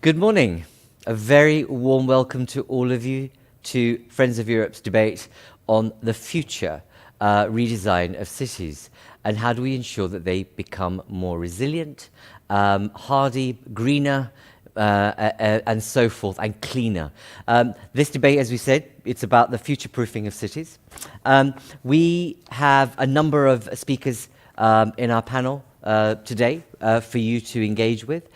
Good morning. A very warm welcome to all of you to Friends of Europe's debate on the future redesign of cities and how do we ensure that they become more resilient, hardy, greener, and so forth, and cleaner. This debate, as we said, it's about the future-proofing of cities. We have a number of speakers in our panel today for you to engage with.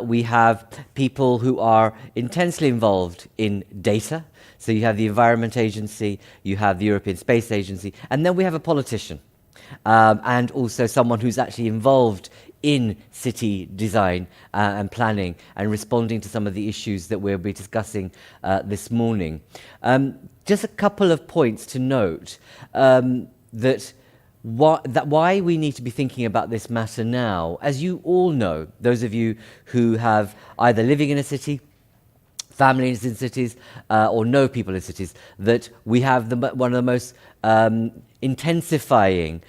We have people who are intensely involved in data. So you have the Environment Agency, you have the European Space Agency, and then we have a politician and also someone who's actually involved in city design and planning and responding to some of the issues that we'll be discussing this morning. Just a couple of points to note why we need to be thinking about this matter now. As you all know, those of you who have either living in a city, families in cities, or know people in cities, that we have one of the most intensifying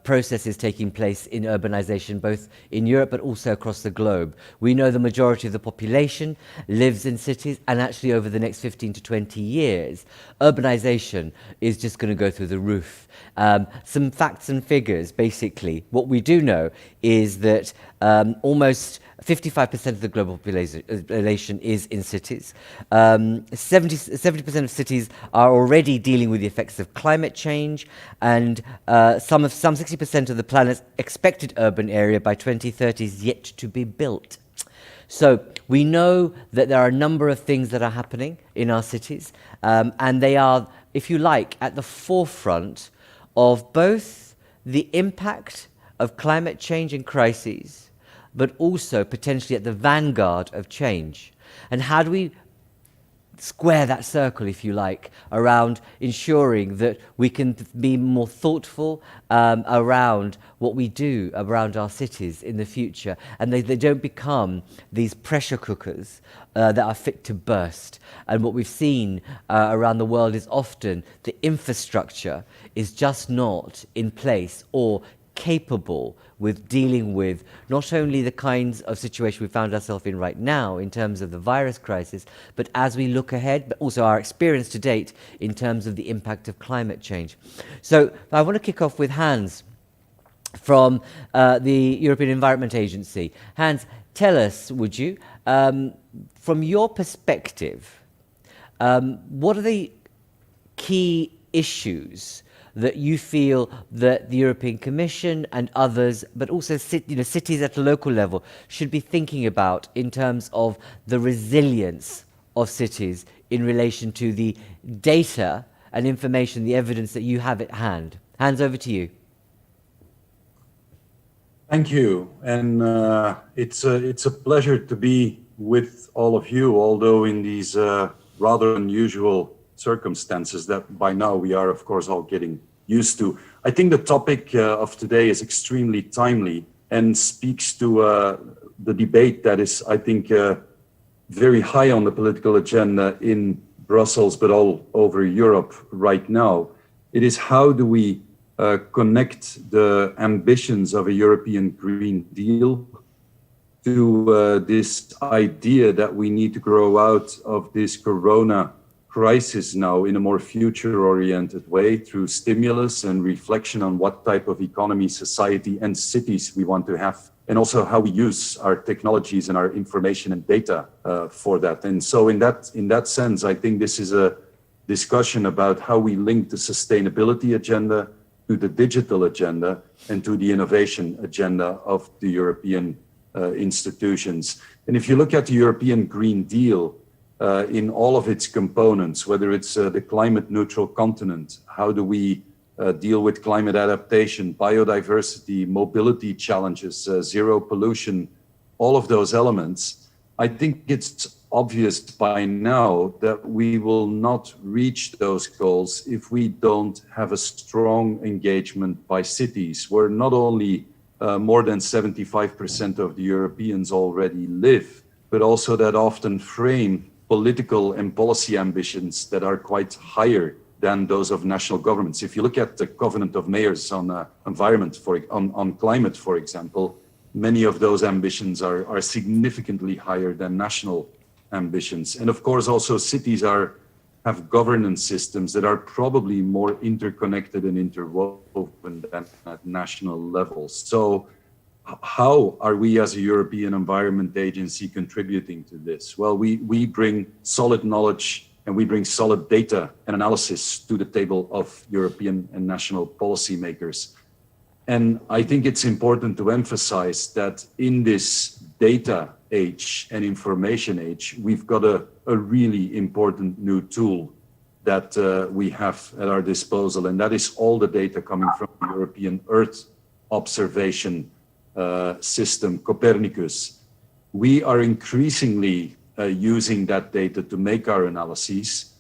processes taking place in urbanization, both in Europe but also across the globe. We know the majority of the population lives in cities, and actually over the next 15 to 20 years, urbanization is just going to go through the roof. Some facts and figures, basically. What we do know is that almost 55% of the global population is in cities. 70% of cities are already dealing with the effects of climate change, and some 60% of the planet's expected urban area by 2030 is yet to be built. So we know that there are a number of things that are happening in our cities, and they are, if you like, at the forefront of both the impact of climate change and crises, but also potentially at the vanguard of change. And how do we square that circle, if you like, around ensuring that we can be more thoughtful around what we do around our cities in the future, and they don't become these pressure cookers that are fit to burst. And what we've seen around the world is often the infrastructure is just not in place or capable with dealing with not only the kinds of situation we found ourselves in right now in terms of the virus crisis, but as we look ahead, but also our experience to date in terms of the impact of climate change. So I want to kick off with Hans from the European Environment Agency. Hans, tell us, would you, from your perspective, what are the key issues that you feel that the European Commission and others, but also cities at a local level, should be thinking about in terms of the resilience of cities in relation to the data and information, the evidence that you have at hand? Hands over to you. Thank you, and it's a pleasure to be with all of you, although in these rather unusual circumstances that by now we are, of course, all getting used to. I think the topic of today is extremely timely and speaks to the debate that is, I think, very high on the political agenda in Brussels, but all over Europe right now. It is how do we connect the ambitions of a European Green Deal to this idea that we need to grow out of this corona crisis now in a more future-oriented way through stimulus and reflection on what type of economy, society, and cities we want to have, and also how we use our technologies and our information and data for that. And so in that sense, I think this is a discussion about how we link the sustainability agenda to the digital agenda and to the innovation agenda of the European institutions. And if you look at the European Green Deal, in all of its components, whether it's the climate neutral continent, how do we deal with climate adaptation, biodiversity, mobility challenges, zero pollution, all of those elements, I think it's obvious by now that we will not reach those goals if we don't have a strong engagement by cities, where not only more than 75% of the Europeans already live, but also that often frame political and policy ambitions that are quite higher than those of national governments. If you look at the Covenant of Mayors on environment, on climate, for example, many of those ambitions are significantly higher than national ambitions. And of course, also cities have governance systems that are probably more interconnected and interwoven than at national levels. So how are we as a European Environment Agency contributing to this? Well, we bring solid knowledge and we bring solid data and analysis to the table of European and national policymakers. And I think it's important to emphasize that in this data age and information age, we've got a really important new tool that we have at our disposal, and that is all the data coming from the European Earth observation system, Copernicus. We are increasingly using that data to make our analyses.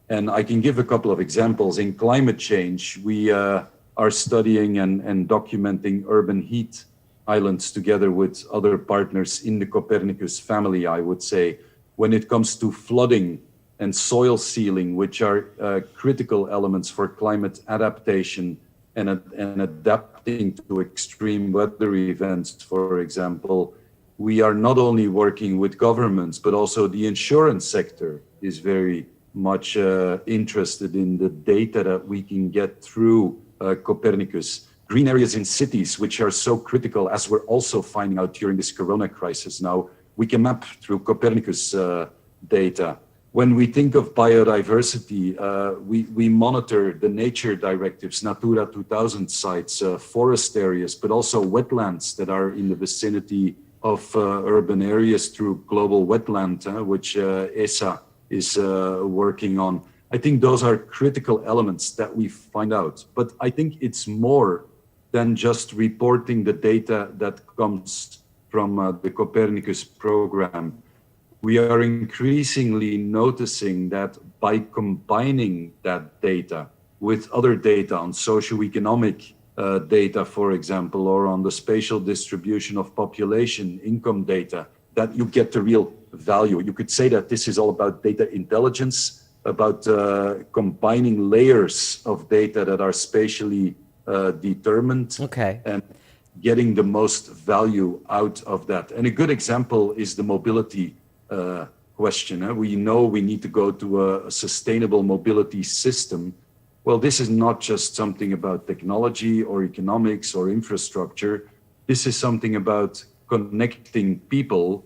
And I can give a couple of examples. In climate change, we are studying and documenting urban heat islands together with other partners in the Copernicus family, I would say. When it comes to flooding and soil sealing, which are critical elements for climate adaptation and adapting to extreme weather events, for example, we are not only working with governments, but also the insurance sector is very much interested in the data that we can get through Copernicus. Green areas in cities, which are so critical, as we're also finding out during this corona crisis now, we can map through Copernicus data. When we think of biodiversity, we monitor the nature directives, Natura 2000 sites, forest areas, but also wetlands that are in the vicinity of urban areas through global wetland, which ESA is working on. I think those are critical elements that we find out. But I think it's more than just reporting the data that comes from the Copernicus program. We are increasingly noticing that by combining that data with other data on socioeconomic data, for example, or on the spatial distribution of population income data, that you get the real value. You could say that this is all about data intelligence, about combining layers of data that are spatially determined, and getting the most value out of that. And a good example is the mobility question. We know we need to go to a sustainable mobility system. Well, this is not just something about technology or economics or infrastructure. This is something about connecting people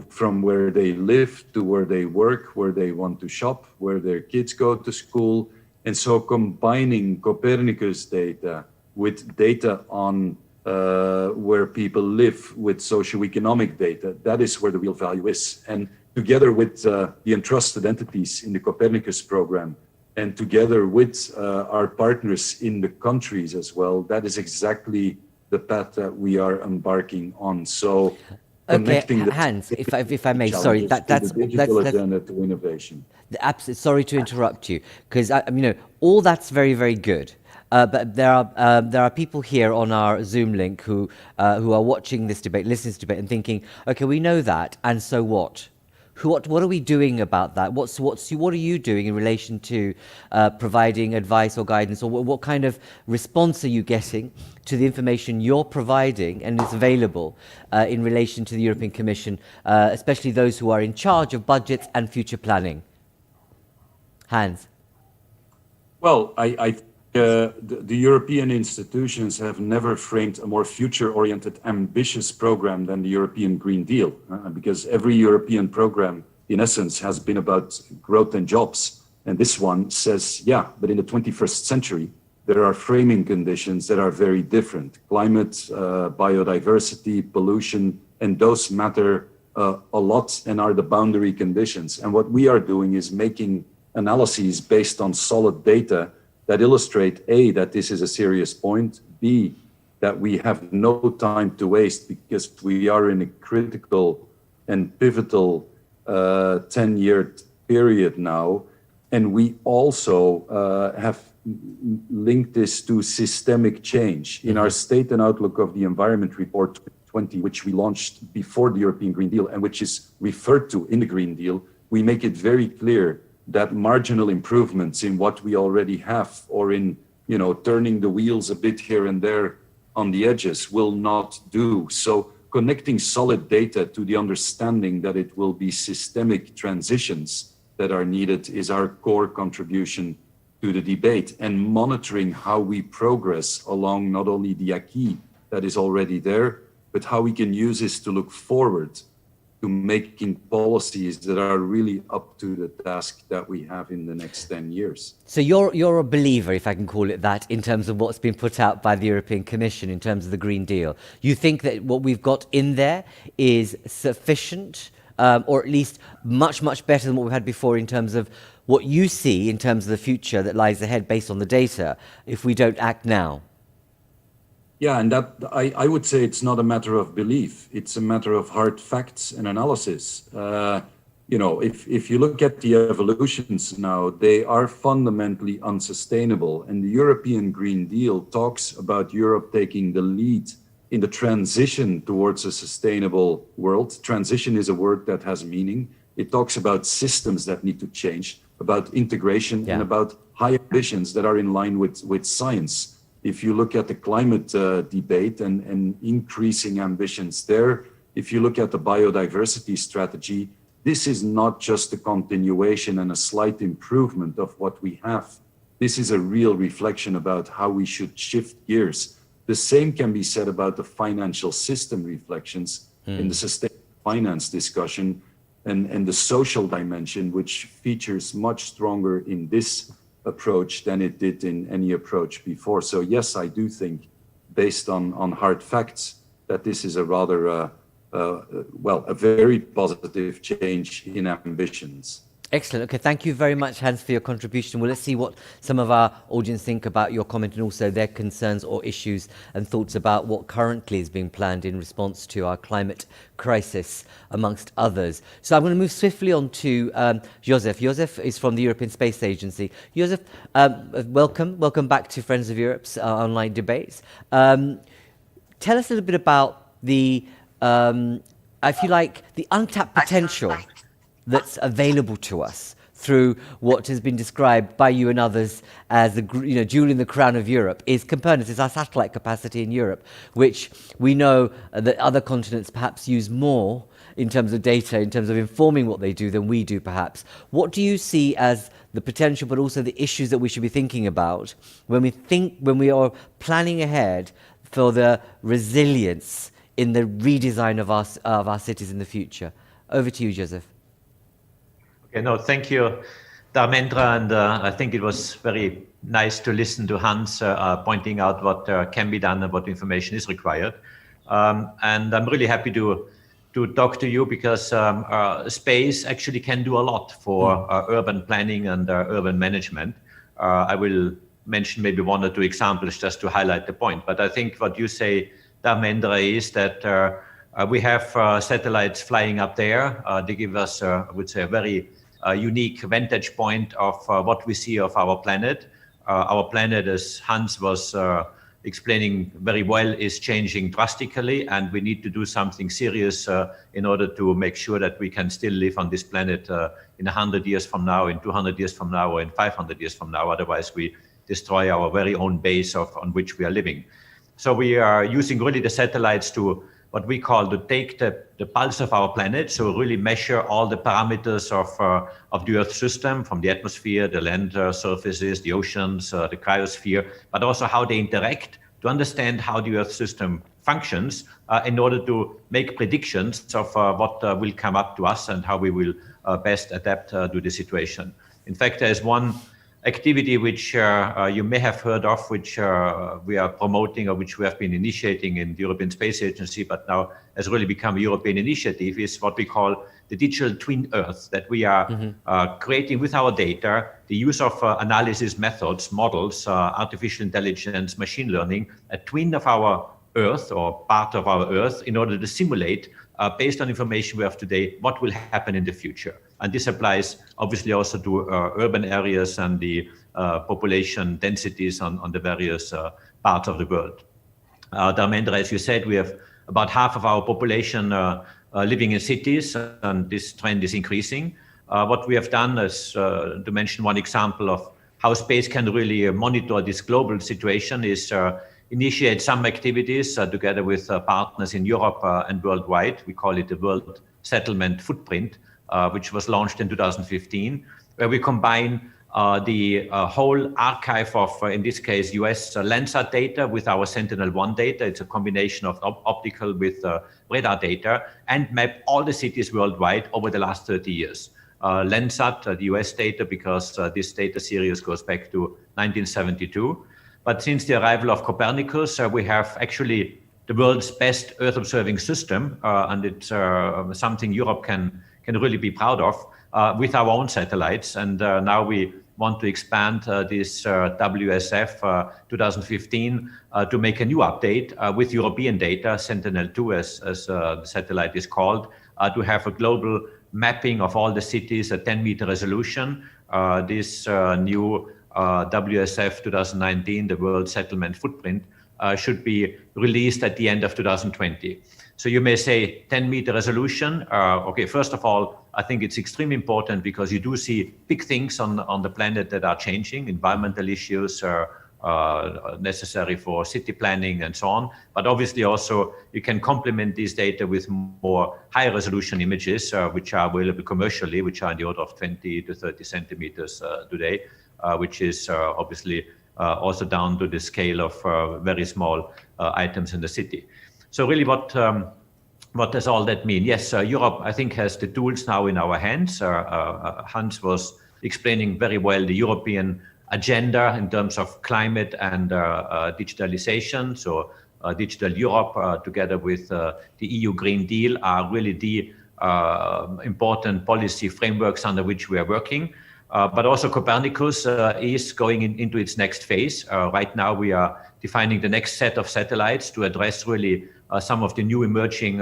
from where they live to where they work, where they want to shop, where their kids go to school. And so combining Copernicus data with data on where people live with socioeconomic data, that is where the real value is. And together with the entrusted entities in the Copernicus program, and together with our partners in the countries as well, that is exactly the path that we are embarking on. So connecting Hans, if I may, sorry, that's digital agenda to innovation. Absolutely, sorry to interrupt you, because all that's very, very good. But there are people here on our Zoom link who are watching this debate, listening to this debate, and thinking, okay, we know that, and so what? What are we doing about that? What are you doing in relation to providing advice or guidance, or what kind of response are you getting to the information you're providing and is available in relation to the European Commission, especially those who are in charge of budgets and future planning? Hans. Well, the European institutions have never framed a more future-oriented, ambitious program than the European Green Deal, because every European program, in essence, has been about growth and jobs. And this one says, yeah, but in the 21st century, there are framing conditions that are very different. Climate, biodiversity, pollution, and those matter a lot and are the boundary conditions. And what we are doing is making analyses based on solid data that illustrate A, that this is a serious point, B, that we have no time to waste because we are in a critical and pivotal 10-year period now. And we also have linked this to systemic change. In our State and Outlook of the Environment Report 20, which we launched before the European Green Deal and which is referred to in the Green Deal, we make it very clear that marginal improvements in what we already have, or in turning the wheels a bit here and there on the edges, will not do. So connecting solid data to the understanding that it will be systemic transitions that are needed is our core contribution to the debate, and monitoring how we progress along not only the acquis that is already there, but how we can use this to look forward to making policies that are really up to the task that we have in the next 10 years. So you're a believer, if I can call it that, in terms of what's been put out by the European Commission in terms of the Green Deal. You think that what we've got in there is sufficient, or at least much, much better than what we've had before in terms of what you see in terms of the future that lies ahead based on the data if we don't act now? Yeah, and that I would say it's not a matter of belief. It's a matter of hard facts and analysis. If you look at the evolutions now, they are fundamentally unsustainable. And the European Green Deal talks about Europe taking the lead in the transition towards a sustainable world. Transition is a word that has meaning. It talks about systems that need to change, about integration, and about high ambitions that are in line with science. If you look at the climate debate and increasing ambitions there, if you look at the biodiversity strategy, this is not just a continuation and a slight improvement of what we have. This is a real reflection about how we should shift gears. The same can be said about the financial system reflections in the sustainable finance discussion and the social dimension, which features much stronger in this approach than it did in any approach before. So yes, I do think, based on hard facts, that this is a rather, a very positive change in ambitions. Excellent. Okay, thank you very much, Hans, for your contribution. Well, let's see what some of our audience think about your comment and also their concerns or issues and thoughts about what currently is being planned in response to our climate crisis, amongst others. So I'm going to move swiftly on to Josef. Josef is from the European Space Agency. Josef, welcome back to Friends of Europe's online debates. Tell us a little bit about the, if you like, the untapped potential that's available to us through what has been described by you and others as the jewel in the crown of Europe is Copernicus, is our satellite capacity in Europe, which we know that other continents perhaps use more in terms of data, in terms of informing what they do than we do perhaps. What do you see as the potential but also the issues that we should be thinking about when we are planning ahead for the resilience in the redesign of our cities in the future? Over to you, Josef. Okay, no, thank you, Dharmendra, and I think it was very nice to listen to Hans pointing out what can be done and what information is required. And I'm really happy to talk to you because space actually can do a lot for urban planning and urban management. I will mention maybe one or two examples just to highlight the point, but I think what you say, Dharmendra, is that we have satellites flying up there. They give us, I would say, a very unique vantage point of what we see of our planet. Our planet, as Hans was explaining very well, is changing drastically, and we need to do something serious in order to make sure that we can still live on this planet in 100 years from now, in 200 years from now, or in 500 years from now. Otherwise, we destroy our very own base on which we are living. So we are using really the satellites to what we call to take the pulse of our planet, so really measure all the parameters of the Earth system, from the atmosphere, the land surfaces, the oceans, the cryosphere, but also how they interact, to understand how the Earth system functions in order to make predictions of what will come up to us and how we will best adapt to the situation. In fact, there is one activity which you may have heard of, which we are promoting or which we have been initiating in the European Space Agency, but now has really become a European initiative, is what we call the digital twin Earth, that we are creating with our data, the use of analysis methods, models, artificial intelligence, machine learning, a twin of our Earth or part of our Earth in order to simulate, based on information we have today, what will happen in the future. And this applies obviously also to urban areas and the population densities on the various parts of the world. Dharmendra, as you said, we have about half of our population living in cities, and this trend is increasing. What we have done is, to mention one example of how space can really monitor this global situation, is initiate some activities together with partners in Europe and worldwide. We call it the World Settlement Footprint, which was launched in 2015, where we combine the whole archive of, in this case, US Landsat data with our Sentinel-1 data. It's a combination of optical with radar data, and map all the cities worldwide over the last 30 years. Landsat, the US data, because this data series goes back to 1972. But since the arrival of Copernicus, we have actually the world's best Earth observing system, and it's something Europe can really be proud of, with our own satellites. And now we want to expand this WSF 2015 to make a new update with European data, Sentinel-2 as the satellite is called, to have a global mapping of all the cities at 10-meter resolution. This new WSF 2019, the World Settlement Footprint, should be released at the end of 2020. So you may say 10-meter resolution. Okay, first of all, I think it's extremely important because you do see big things on the planet that are changing, environmental issues necessary for city planning and so on. But obviously also you can complement these data with more high resolution images, which are available commercially, which are in the order of 20 to 30 centimeters today, which is obviously also down to the scale of very small items in the city. So really what does all that mean? Yes, Europe, I think, has the tools now in our hands. Hans was explaining very well the European agenda in terms of climate and digitalization. So Digital Europe, together with the EU Green Deal, are really the important policy frameworks under which we are working. But also Copernicus is going into its next phase. Right now we are defining the next set of satellites to address really some of the new emerging,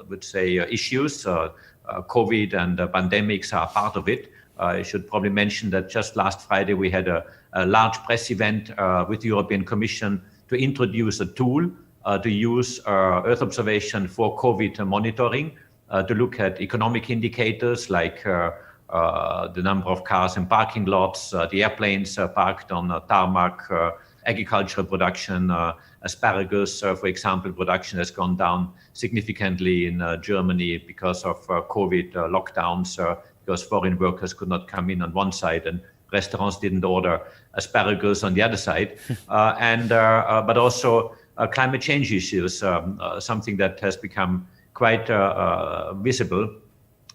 would say, issues. COVID and pandemics are part of it. I should probably mention that just last Friday we had a large press event with the European Commission to introduce a tool to use Earth observation for COVID monitoring, to look at economic indicators like the number of cars in parking lots, the airplanes parked on tarmac, agricultural production, asparagus, for example, production has gone down significantly in Germany because of COVID lockdowns, because foreign workers could not come in on one side and restaurants didn't order asparagus on the other side. But also climate change issues, something that has become quite visible.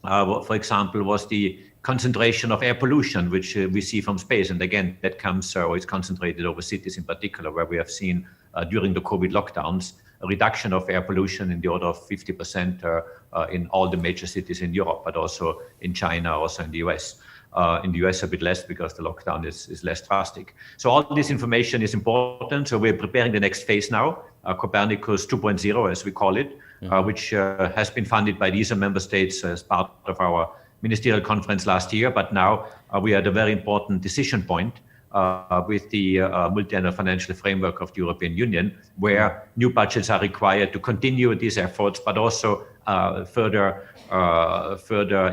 For example, was the concentration of air pollution, which we see from space. And again, that comes or is concentrated over cities in particular, where we have seen during the COVID lockdowns, a reduction of air pollution in the order of 50% in all the major cities in Europe, but also in China, also in the US. In the US a bit less because the lockdown is less drastic. So all this information is important. So we're preparing the next phase now, Copernicus 2.0, as we call it, which has been funded by the ESA member states as part of our ministerial conference last year. But now we are at a very important decision point with the multi-annual financial framework of the European Union, where new budgets are required to continue these efforts, but also further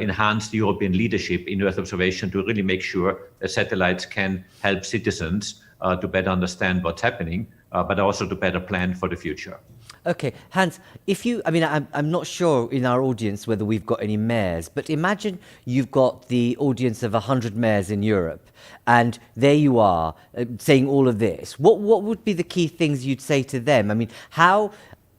enhance the European leadership in Earth observation to really make sure that satellites can help citizens to better understand what's happening, but also to better plan for the future. Okay, Hans, I'm not sure in our audience whether we've got any mayors, but imagine you've got the audience of 100 mayors in Europe, and there you are saying all of this. What would be the key things you'd say to them? I mean, how,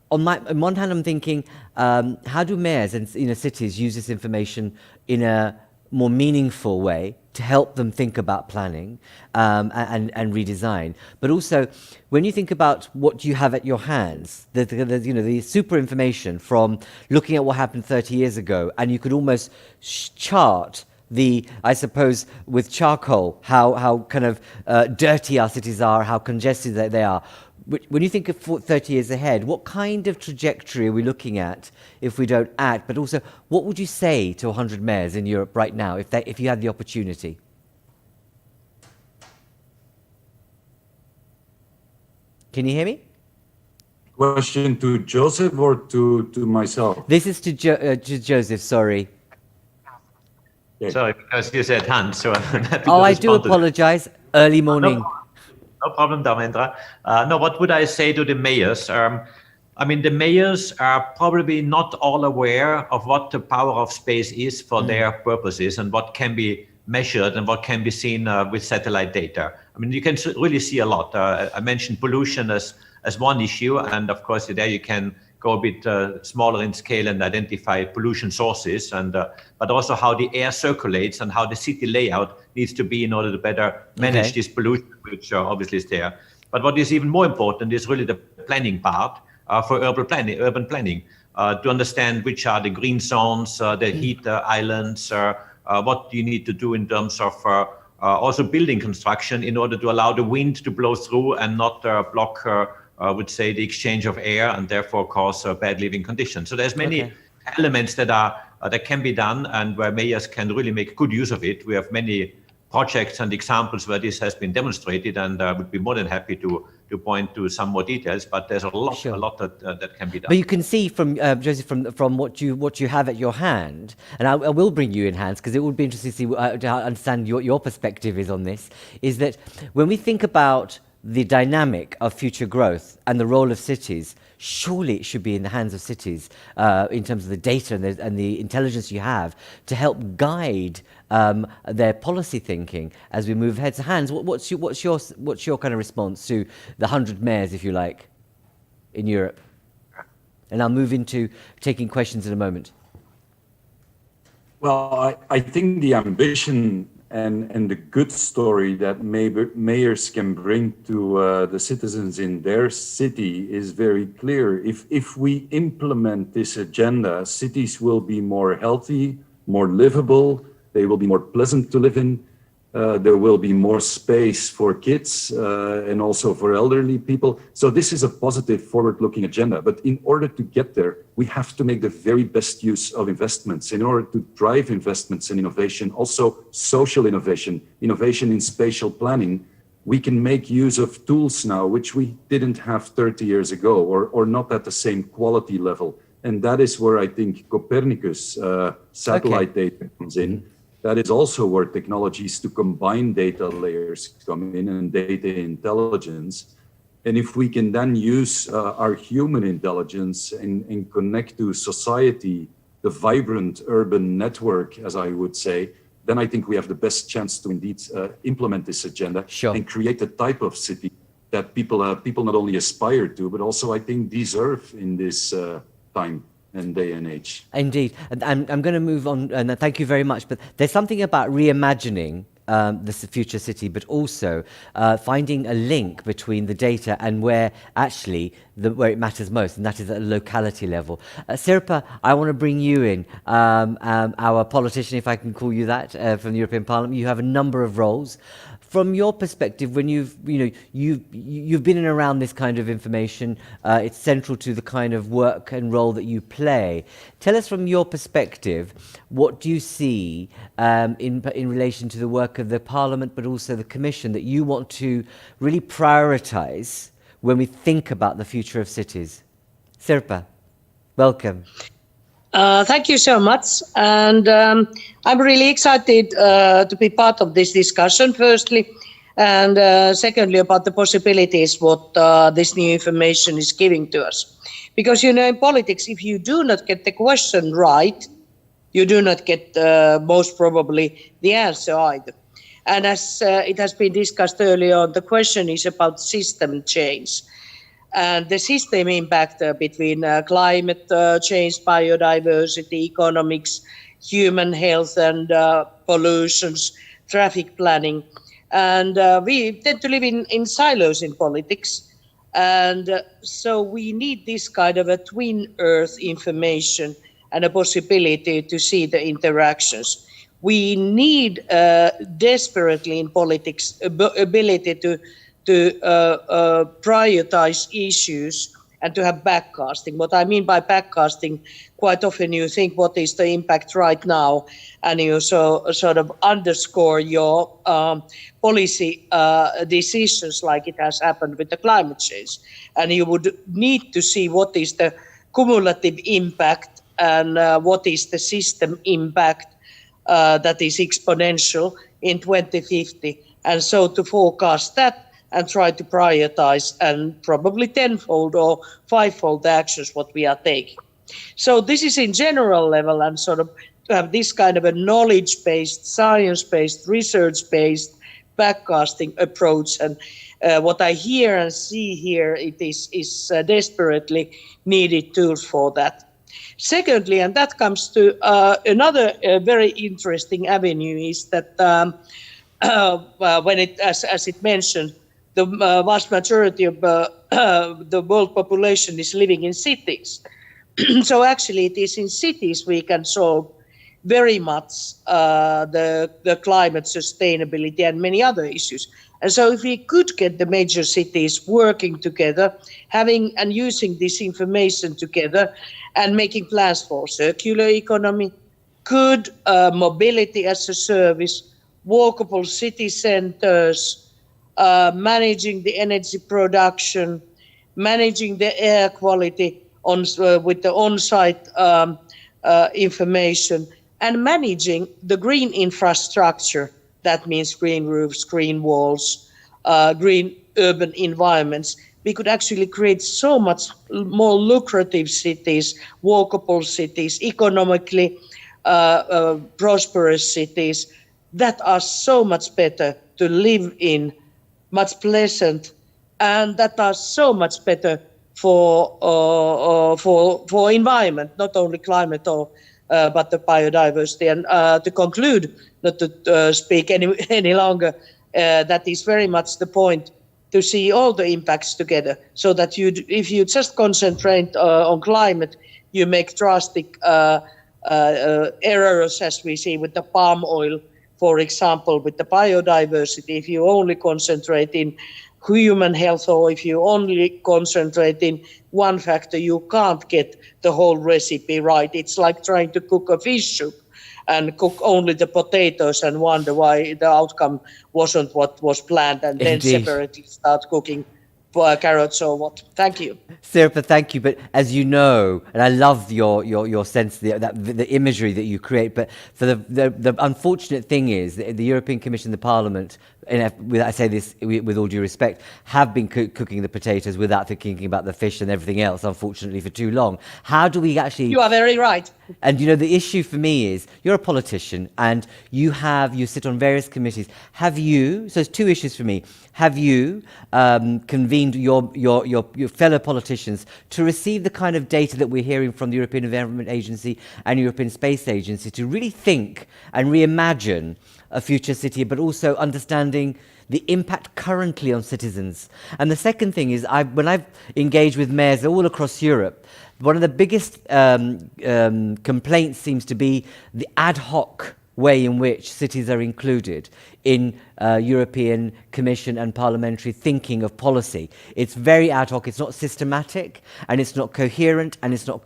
on one hand, I'm thinking, how do mayors and cities use this information in a more meaningful way to help them think about planning and redesign? But also, when you think about what you have at your hands, the super information from looking at what happened 30 years ago, and you could almost chart I suppose, with charcoal, how kind of dirty our cities are, how congested they are. When you think of 30 years ahead, what kind of trajectory are we looking at if we don't act? But also, what would you say to 100 mayors in Europe right now if you had the opportunity? Can you hear me? Question to Josef or to myself? This is to Josef, sorry. Okay. Sorry, because you said Hans, so I'm happy Oh, to I do respond to that. apologize. Early morning. No problem, Dharmendra. No, what would I say to the mayors? I mean, the mayors are probably not all aware of what the power of space is for their purposes and what can be measured and what can be seen with satellite data. I mean, you can really see a lot. I mentioned pollution as one issue, and of course, there you can go a bit smaller in scale and identify pollution sources, and but also how the air circulates and how the city layout needs to be in order to better manage this pollution, which obviously is there. But what is even more important is really the planning part for urban planning, to understand which are the green zones, the heat islands, what you need to do in terms of also building construction in order to allow the wind to blow through and not block, I would say, the exchange of air and therefore cause bad living conditions. So there's many elements that can be done and where mayors can really make good use of it. We have many projects and examples where this has been demonstrated, and I would be more than happy to point to some more details, but there's a lot that can be done. But you can see from Josef, from what you have at your hand, and I will bring you in hands because it would be interesting to see to understand your perspective is on this. Is that when we think about the dynamic of future growth and the role of cities, surely it should be in the hands of cities in terms of the data and the intelligence you have to help guide their policy thinking as we move ahead. So Hans, what's your kind of response to the 100 mayors, if you like, in Europe? And I'll move into taking questions in a moment. Well, I think the ambition and the good story that mayors can bring to the citizens in their city is very clear. If we implement this agenda, cities will be more healthy, more livable, they will be more pleasant to live in. There will be more space for kids and also for elderly people. So this is a positive, forward-looking agenda. But in order to get there, we have to make the very best use of investments. In order to drive investments in innovation, also social innovation, innovation in spatial planning, we can make use of tools now which we didn't have 30 years ago or not at the same quality level. And that is where I think Copernicus satellite data comes in. That is also where technologies to combine data layers come in and data intelligence. And if we can then use our human intelligence and connect to society, the vibrant urban network, as I would say, then I think we have the best chance to indeed implement this agenda and create a type of city that people not only aspire to, but also I think deserve in this time and day and age. Indeed. And I'm going to move on, and thank you very much. But there's something about reimagining the future city, but also finding a link between the data and where actually where it matters most, and that is at a locality level. Sirpa, I want to bring you in, our politician, if I can call you that, from the European Parliament. You have a number of roles. From your perspective, when you've been in and around this kind of information, it's central to the kind of work and role that you play. Tell us from your perspective, what do you see in relation to the work of the Parliament, but also the Commission, that you want to really prioritise when we think about the future of cities? Sirpa, welcome. Thank you so much. And I'm really excited to be part of this discussion, firstly, and secondly, about the possibilities what this new information is giving to us. Because, in politics, if you do not get the question right, you do not get most probably the answer either. And as it has been discussed earlier, the question is about system change. And the system impact between climate change, biodiversity, economics, human health and pollutions, traffic planning. And we tend to live in silos in politics. And so we need this kind of a twin earth information and a possibility to see the interactions. We need desperately in politics ability to prioritize issues and to have backcasting. What I mean by backcasting, quite often you think what is the impact right now, and you sort of underscore your policy decisions like it has happened with the climate change. And you would need to see what is the cumulative impact and what is the system impact that is exponential in 2050. And so to forecast that, and try to prioritize and probably tenfold or fivefold the actions what we are taking. So this is in general level, and sort of to have this kind of a knowledge-based, science-based, research-based backcasting approach. And what I hear and see here, it is desperately needed tools for that. Secondly, and that comes to another very interesting avenue, is that when it, as it mentioned, the vast majority of the world population is living in cities. So actually, it is in cities we can solve very much the climate sustainability and many other issues. And so if we could get the major cities working together, having and using this information together and making plans for circular economy, good mobility as a service, walkable city centers, managing the energy production, managing the air quality with the on-site information, and managing the green infrastructure. That means green roofs, green walls, green urban environments. We could actually create so much more lucrative cities, walkable cities, economically prosperous cities that are so much better to live in, much pleasant, and that are so much better for environment, not only climate or but the biodiversity. And to conclude, not to speak any longer, that is very much the point, to see all the impacts together, so that if you just concentrate on climate, you make drastic errors, as we see with the palm oil, for example, with the biodiversity. If you only concentrate in human health, or if you only concentrate in one factor, you can't get the whole recipe right. It's like trying to cook a fish soup and cook only the potatoes and wonder why the outcome wasn't what was planned, and then Indeed. separately start cooking carrots or what. Thank you. Sirpa, thank you. But as you know, and I love your sense, the imagery that you create. But for the unfortunate thing is that the European Commission, the Parliament, and I say this with all due respect, have been cooking the potatoes without thinking about the fish and everything else, unfortunately, for too long. How do we actually... You are very right. And you know, the issue for me is, you're a politician and you sit on various committees. Have you, so it's two issues for me, have you convened your fellow politicians to receive the kind of data that we're hearing from the European Environment Agency and European Space Agency, to really think and reimagine a future city, but also understanding the impact currently on citizens? And the second thing is, when I've engaged with mayors all across Europe, one of the biggest complaints seems to be the ad hoc way in which cities are included in European Commission and parliamentary thinking of policy. It's very ad hoc, it's not systematic, and it's not coherent, and it's not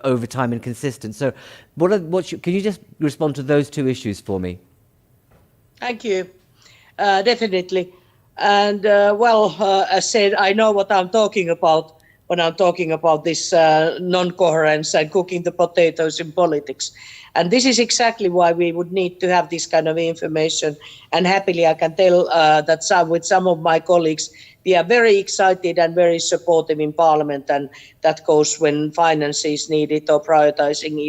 over time and consistent. So can you just respond to those two issues for me? Thank you. Definitely. And as said, I know what I'm talking about when I'm talking about this non-coherence and cooking the potatoes in politics. And this is exactly why we would need to have this kind of information. And happily, I can tell that with some of my colleagues, we are very excited and very supportive in Parliament, and that goes when finance is needed or prioritizing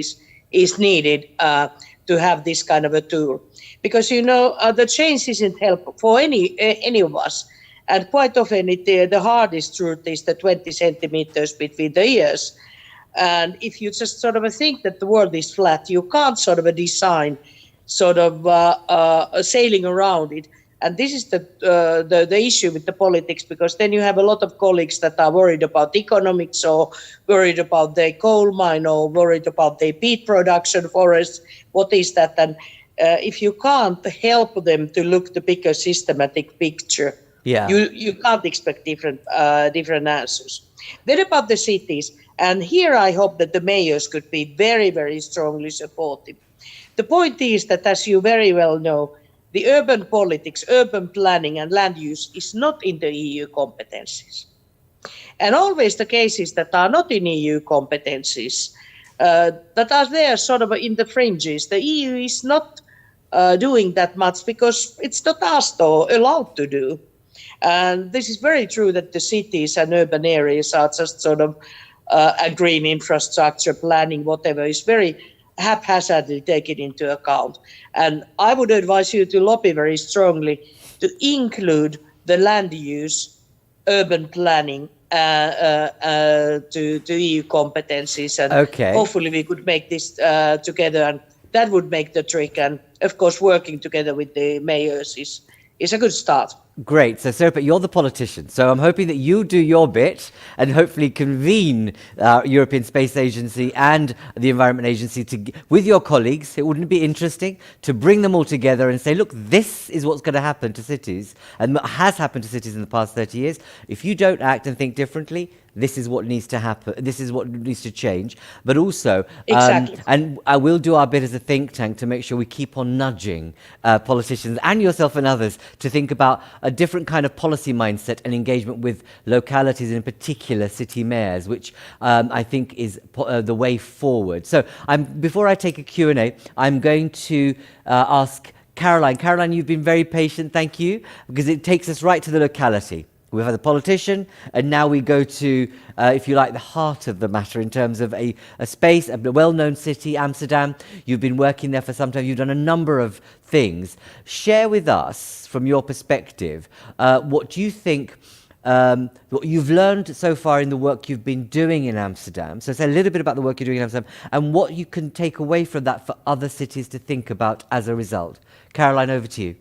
is needed to have this kind of a tool. Because, the change isn't helpful for any of us. And quite often the hardest truth is the 20 centimeters between the ears. And if you just sort of think that the world is flat, you can't sort of design sort of sailing around it. And this is the issue with the politics, because then you have a lot of colleagues that are worried about economics, or worried about their coal mine, or worried about their peat production, forests. What is that? And if you can't help them to look the bigger systematic picture, you can't expect different answers. Then about the cities, and here I hope that the mayors could be very, very strongly supportive. The point is that, as you very well know, the urban politics, urban planning and land use is not in the EU competencies. And always the cases that are not in EU competencies, that are there sort of in the fringes, the EU is not doing that much because it's not asked or allowed to do. And this is very true that the cities and urban areas are just sort of and green infrastructure planning, whatever, is very haphazardly taken into account. And I would advise you to lobby very strongly to include the land use, urban planning to EU competencies, and Okay. hopefully we could make this together, and that would make the trick. And of course, working together with the mayors is a good start. Great. So, Serpa, you're the politician. So I'm hoping that you do your bit and hopefully convene European Space Agency and the Environment Agency with your colleagues. It wouldn't be interesting to bring them all together and say, look, this is what's going to happen to cities and has happened to cities in the past 30 years. If you don't act and think differently, this is what needs to happen. This is what needs to change. But also, Exactly. and I will do our bit as a think tank to make sure we keep on nudging politicians and yourself and others to think about a different kind of policy mindset and engagement with localities, in particular city mayors, which I think is the way forward. So before I take a Q&A, I'm going to ask Caroline. Caroline, you've been very patient, thank you, because it takes us right to the locality. We've had the politician, and now we go to, if you like, the heart of the matter in terms of a space, a well-known city, Amsterdam. You've been working there for some time. You've done a number of things. Share with us, from your perspective, what do you think, what you've learned so far in the work you've been doing in Amsterdam. So say a little bit about the work you're doing in Amsterdam and what you can take away from that for other cities to think about as a result. Caroline, over to you.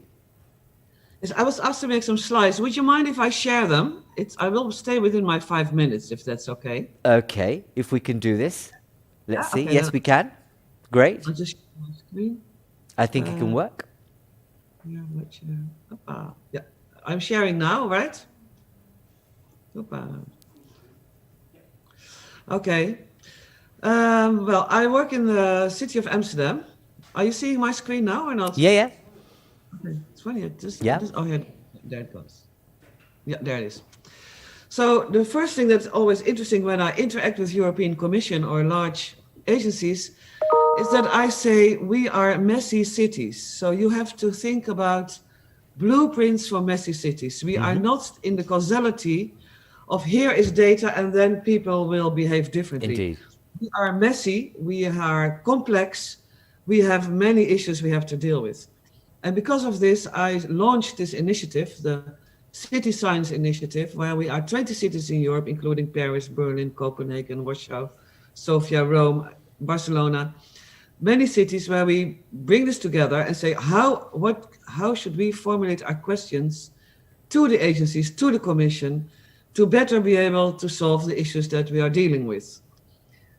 Yes, I was asked to make some slides. Would you mind if I share them? I will stay within my 5 minutes, if that's okay. Okay, if we can do this. Let's see. Okay, Yes, we can. Great. I'll just share my screen. I think it can work. Yeah, I'm sharing now, right? Okay. Well, I work in the city of Amsterdam. Are you seeing my screen now or not? Yeah. Okay. It's funny. Yeah. Oh, yeah. There it goes. Yeah, there it is. So the first thing that's always interesting when I interact with European Commission or large agencies is that I say we are messy cities. So you have to think about blueprints for messy cities. We are not in the causality of here is data and then people will behave differently. Indeed. We are messy, we are complex, we have many issues we have to deal with. And because of this, I launched this initiative, the City Science Initiative, where we are 20 cities in Europe, including Paris, Berlin, Copenhagen, Warsaw, Sofia, Rome, Barcelona, many cities where we bring this together and say, how should we formulate our questions to the agencies, to the Commission, to better be able to solve the issues that we are dealing with.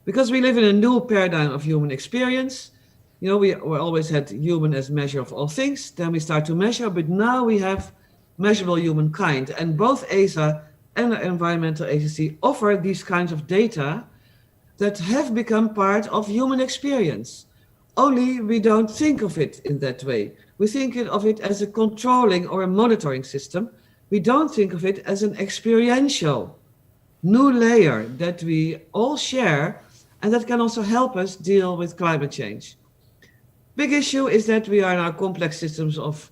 Because we live in a new paradigm of human experience. You know, we always had human as measure of all things. Then we start to measure, but now we have measurable humankind. And both ESA and the Environmental Agency offer these kinds of data that have become part of human experience. Only we don't think of it in that way. We think of it as a controlling or a monitoring system. We don't think of it as an experiential new layer that we all share and that can also help us deal with climate change. Big issue is that we are now complex systems of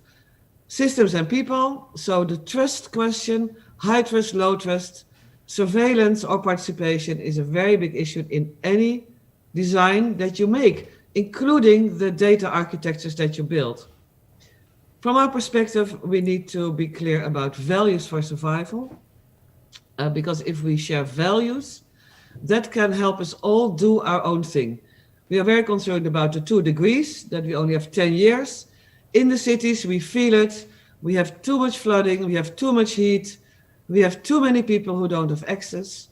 systems and people. So the trust question, high trust, low trust, surveillance or participation is a very big issue in any design that you make, including the data architectures that you build. From our perspective, we need to be clear about values for survival, because if we share values, that can help us all do our own thing. We are very concerned about the 2 degrees, that we only have 10 years. In the cities, we feel it. We have too much flooding, we have too much heat, we have too many people who don't have access.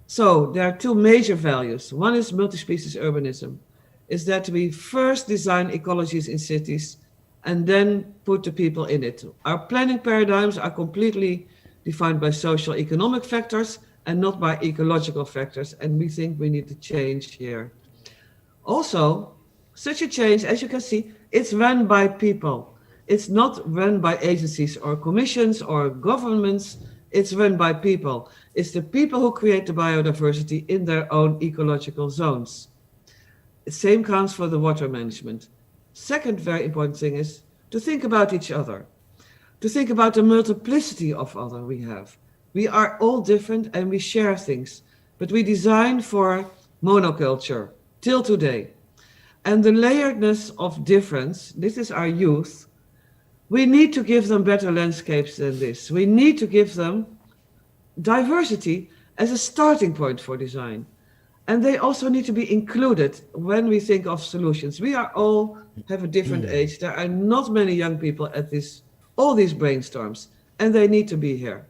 So there are 2 major values. One is multi-species urbanism, is that we first design ecologies in cities and then put the people in it. Our planning paradigms are completely defined by social economic factors and not by ecological factors. And we think we need to change here. Also, such a change, as you can see, it's run by people. It's not run by agencies or commissions or governments. It's run by people. It's the people who create the biodiversity in their own ecological zones. The same counts for the water management. Second very important thing is to think about each other. to think about the multiplicity of other we have. We are all different and we share things, but we design for monoculture till today. And the layeredness of difference, this is our youth, we need to give them better landscapes than this. We need to give them diversity as a starting point for design. And they also need to be included when we think of solutions. We are all have a different age. There are not many young people at all these brainstorms, and they need to be here.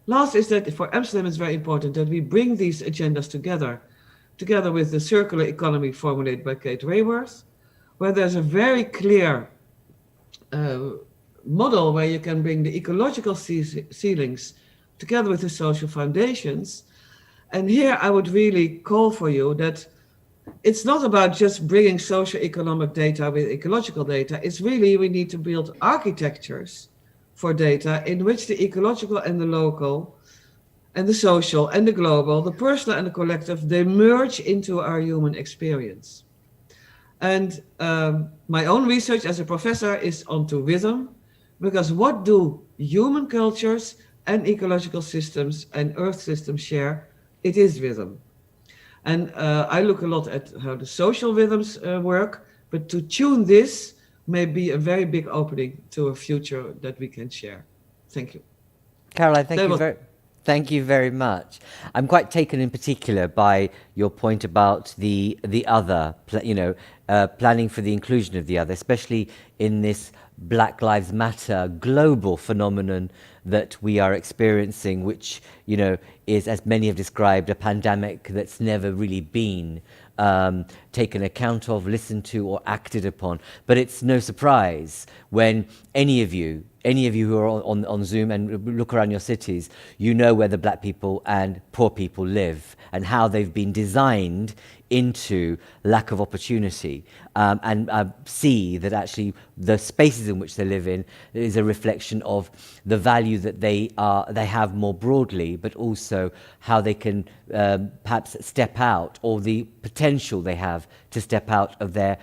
Last is that for Amsterdam, it's very important that we bring these agendas together with the circular economy formulated by Kate Raworth, where there's a very clear model where you can bring the ecological ceilings together with the social foundations. And here I would really call for you that it's not about just bringing socio-economic data with ecological data. It's really, we need to build architectures for data in which the ecological and the local and the social and the global, the personal and the collective, they merge into our human experience. And my own research as a professor is onto rhythm, because what do human cultures and ecological systems and earth systems share? It is rhythm. And I look a lot at how the social rhythms work, but to tune this may be a very big opening to a future that we can share. Thank you. Caroline, thank you very much. I'm quite taken in particular by your point about the other, planning for the inclusion of the other, especially in this Black Lives Matter global phenomenon that we are experiencing, which, is, as many have described, a pandemic that's never really been taken account of, listened to, or acted upon. But it's no surprise when any of you who are on Zoom and look around your cities, where the black people and poor people live and how they've been designed into lack of opportunity, and see that actually the spaces in which they live in is a reflection of the value that they have more broadly, but also how they can perhaps step out, or the potential they have to step out of their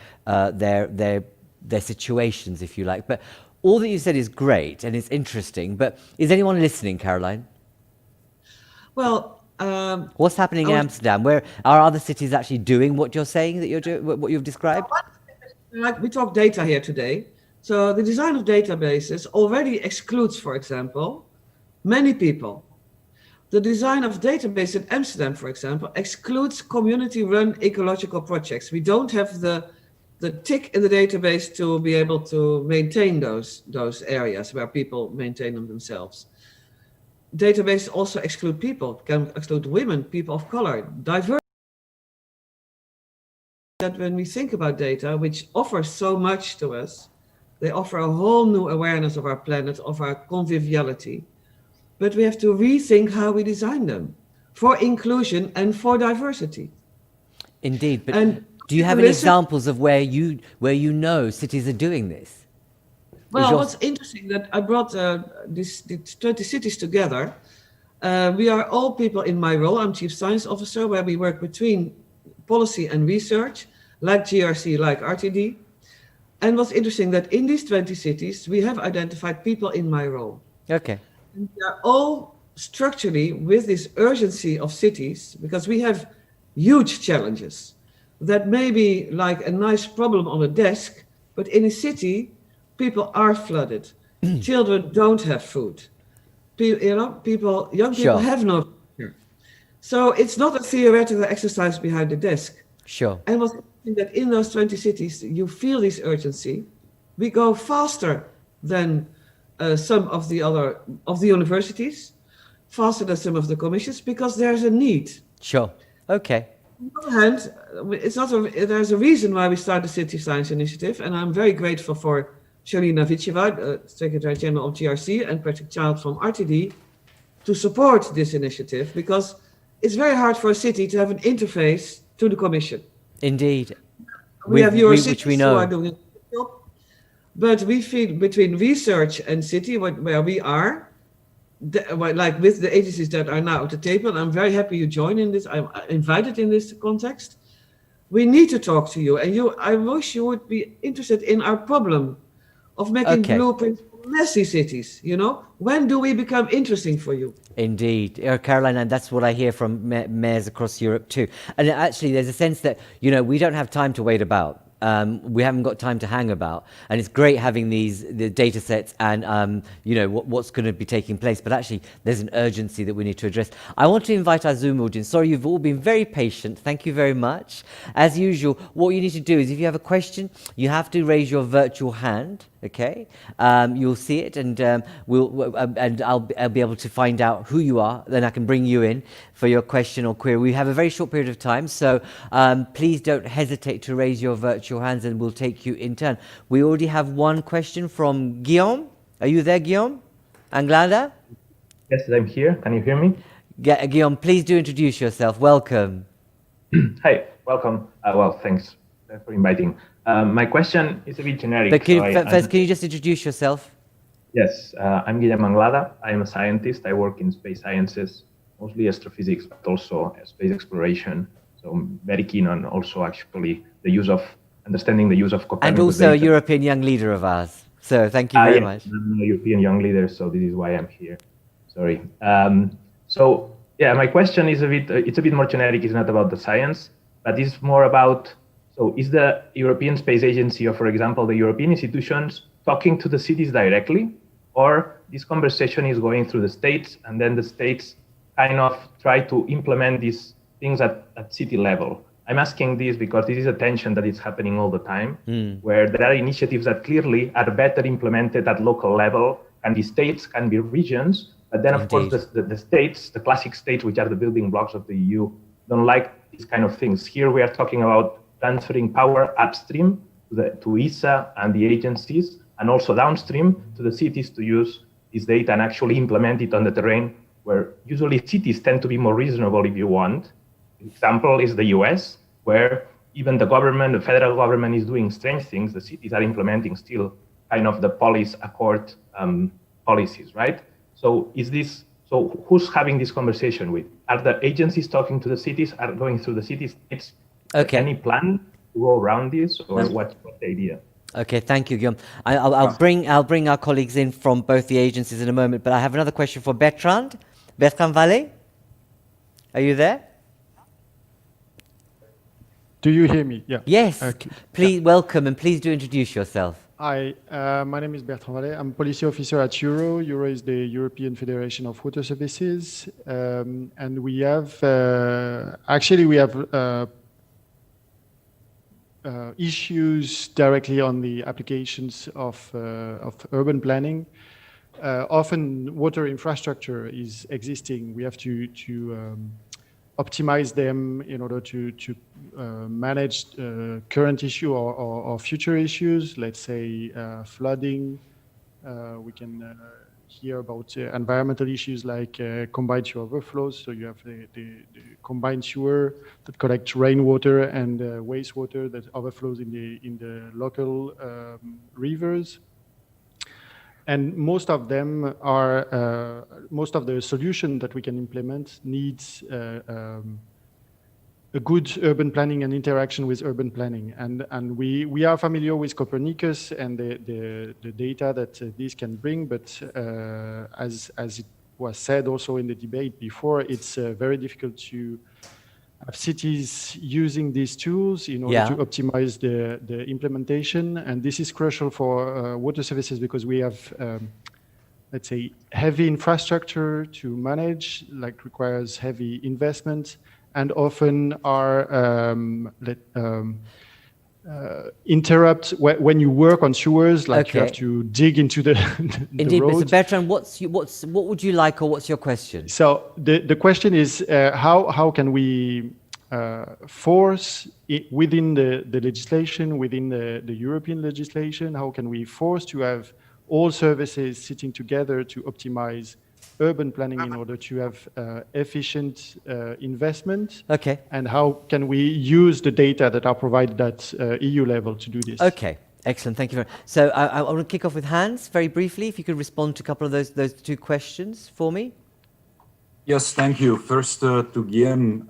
situations, if you like. But all that you said is great and it's interesting, but is anyone listening, Caroline? Well, what's happening in Amsterdam? Where are other cities actually doing what you're saying that you're doing, what you've described? Like we talk data here today. So the design of databases already excludes, for example, many people. The design of database in Amsterdam, for example, excludes community-run ecological projects. We don't have the tick in the database to be able to maintain those areas where people maintain them themselves. Databases also exclude people, can exclude women, people of color, diversity. That when we think about data, which offers so much to us, they offer a whole new awareness of our planet, of our conviviality. But we have to rethink how we design them for inclusion and for diversity. Indeed, but do you have any examples of where cities are doing this? Well, what's interesting that I brought these 20 cities together. We are all people in my role. I'm Chief Science Officer, where we work between policy and research, like GRC, like RTD. And what's interesting that in these 20 cities, we have identified people in my role. Okay. And we are all structurally with this urgency of cities, because we have huge challenges that may be like a nice problem on a desk, but in a city, people are flooded. Children don't have food. Young people have no food. So it's not a theoretical exercise behind the desk. Sure. And what's interesting that in those 20 cities, you feel this urgency. We go faster than some of the universities, faster than some of the commissions, because there's a need. Sure. Okay. On the other hand, there's a reason why we started the City Science Initiative, and I'm very grateful for Shalina Vicheva, Secretary General of GRC, and Patrick Child from RTD to support this initiative, because it's very hard for a city to have an interface to the Commission. Indeed. We have your cities which we know. who are doing a good job, but we feel between research and city, where we are, like with the agencies that are now at the table, and I'm very happy you join in this. I'm invited in this context. We need to talk to you, and I wish you would be interested in our problem of making Okay. blueprints for messy cities, you know? When do we become interesting for you? Indeed, Caroline, and that's what I hear from mayors across Europe too. And actually, there's a sense that, you know, we don't have time to wait about. We haven't got time to hang about, and it's great having the data sets and you know what's going to be taking place. But actually, there's an urgency that we need to address. I want to invite our Zoom audience. Sorry, you've all been very patient. Thank you very much. As usual, what you need to do is, if you have a question, you have to raise your virtual hand. Okay, you'll see it, and I'll be able to find out who you are. Then I can bring you in for your question or query. We have a very short period of time, so please don't hesitate to raise your virtual hands, and we'll take you in turn. We already have one question from Guillaume. Are you there, Guillaume? Anglada? Yes, I'm here. Can you hear me? Guillaume, please do introduce yourself. Welcome. Hi, welcome. Well, thanks for inviting. My question is a bit generic. But first, can you just introduce yourself? Yes, I'm Guillermo Anglada. I'm a scientist. I work in space sciences, mostly astrophysics, but also space exploration. So I'm very keen on also actually understanding the use of Copernicus and also data. a European young leader of ours. So thank you very much. I'm a European young leader, so this is why I'm here. Sorry. So yeah, my question is it's a bit more generic. It's not about the science, but it's more about, so is the European Space Agency, or for example, the European institutions, talking to the cities directly, or this conversation is going through the states, and then the states kind of try to implement these things at city level? I'm asking this because this is a tension that is happening all the time, where there are initiatives that clearly are better implemented at local level, and the states can be regions, but then of course the states, the classic states, which are the building blocks of the EU, don't like these kind of things. Here we are talking about transferring power upstream to ESA and the agencies, and also downstream to the cities to use this data and actually implement it on the terrain, where usually cities tend to be more reasonable if you want. Example is the US, where even the government, the federal government, is doing strange things. The cities are implementing still kind of the police accord policies, right? So who's having this conversation with? Are the agencies talking to the cities? Are going through the cities? Okay. Any plan to go around this, or what's the idea? Okay, thank you, Guillaume. I'll bring our colleagues in from both the agencies in a moment, but I have another question for Bertrand. Bertrand Vallée, are you there? Do you hear me? Yeah. Yes. Okay. Please welcome, and please do introduce yourself. Hi, my name is Bertrand Vallée. I'm policy officer at Euro. Euro is the European Federation of Water Services, and we have issues directly on the applications of urban planning. Often water infrastructure is existing. We have to optimize them in order to manage current issue or future issues. Let's say flooding. We can hear about environmental issues like combined sewer overflows. So you have the combined sewer that collects rainwater and wastewater that overflows in the local rivers. And most of them are, most of the solution that we can implement needs a good urban planning and interaction with urban planning. And we are familiar with Copernicus and the data that this can bring, but as it was said also in the debate before, it's very difficult to have cities using these tools in order to optimize the implementation. And this is crucial for water services because we have, let's say, heavy infrastructure to manage, like requires heavy investment, and often are interrupt when you work on sewers, like you have to dig into the Indeed, road. Mr. Bertrand, what would you like, or what's your question? So the question is how can we force within the legislation, within the European legislation, how can we force to have all services sitting together to optimize urban planning in order to have efficient investment? Okay. And how can we use the data that are provided at EU level to do this? Okay. Excellent, thank you very much. So I want to kick off with Hans very briefly. If you could respond to a couple of those two questions for me. Yes, thank you. First to Guillaume.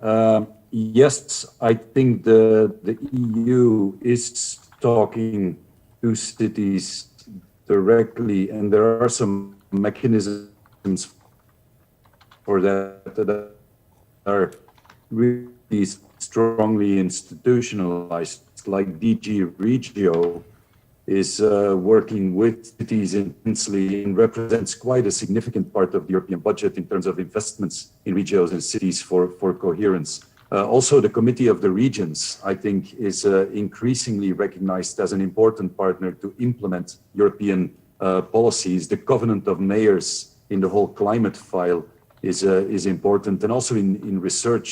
Yes, I think the EU is talking to cities directly, and there are some mechanisms for that are really strongly institutionalized, like DG Regio is working with cities intensely and represents quite a significant part of the European budget in terms of investments in regions and cities for coherence. Also, the Committee of the Regions, I think, is increasingly recognized as an important partner to implement European policies. The Covenant of Mayors in the whole climate file is important, and also in research,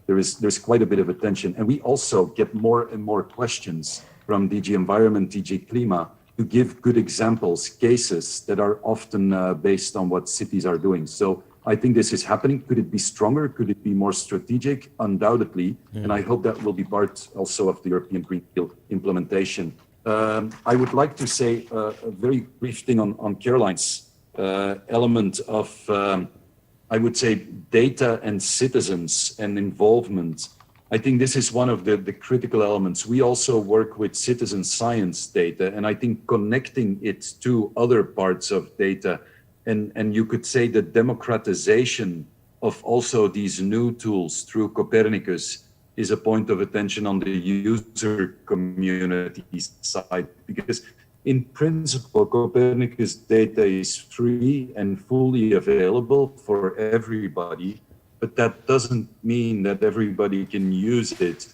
there's quite a bit of attention, and we also get more and more questions from DG Environment, DG Klima, to give good examples, cases that are often based on what cities are doing. So I think this is happening. Could it be stronger? Could it be more strategic? Undoubtedly, and I hope that will be part also of the European Green Deal implementation. I would like to say a very brief thing on Caroline's element of I would say data and citizens and involvement. I think this is one of the critical elements. We also work with citizen science data, and I think connecting it to other parts of data, and you could say the democratization of also these new tools through Copernicus is a point of attention on the user community side, because in principle, Copernicus data is free and fully available for everybody, but that doesn't mean that everybody can use it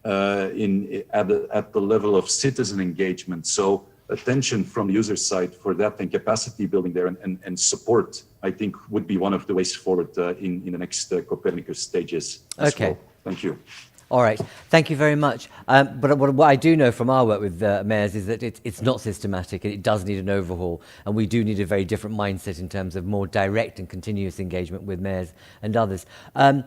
at the level of citizen engagement. So attention from the user side for that, and capacity building there, and support, I think, would be one of the ways forward in the next Copernicus stages. Okay. Well. Thank you. All right, thank you very much. But what I do know from our work with mayors is that it's not systematic, and it does need an overhaul, and we do need a very different mindset in terms of more direct and continuous engagement with mayors and others. Can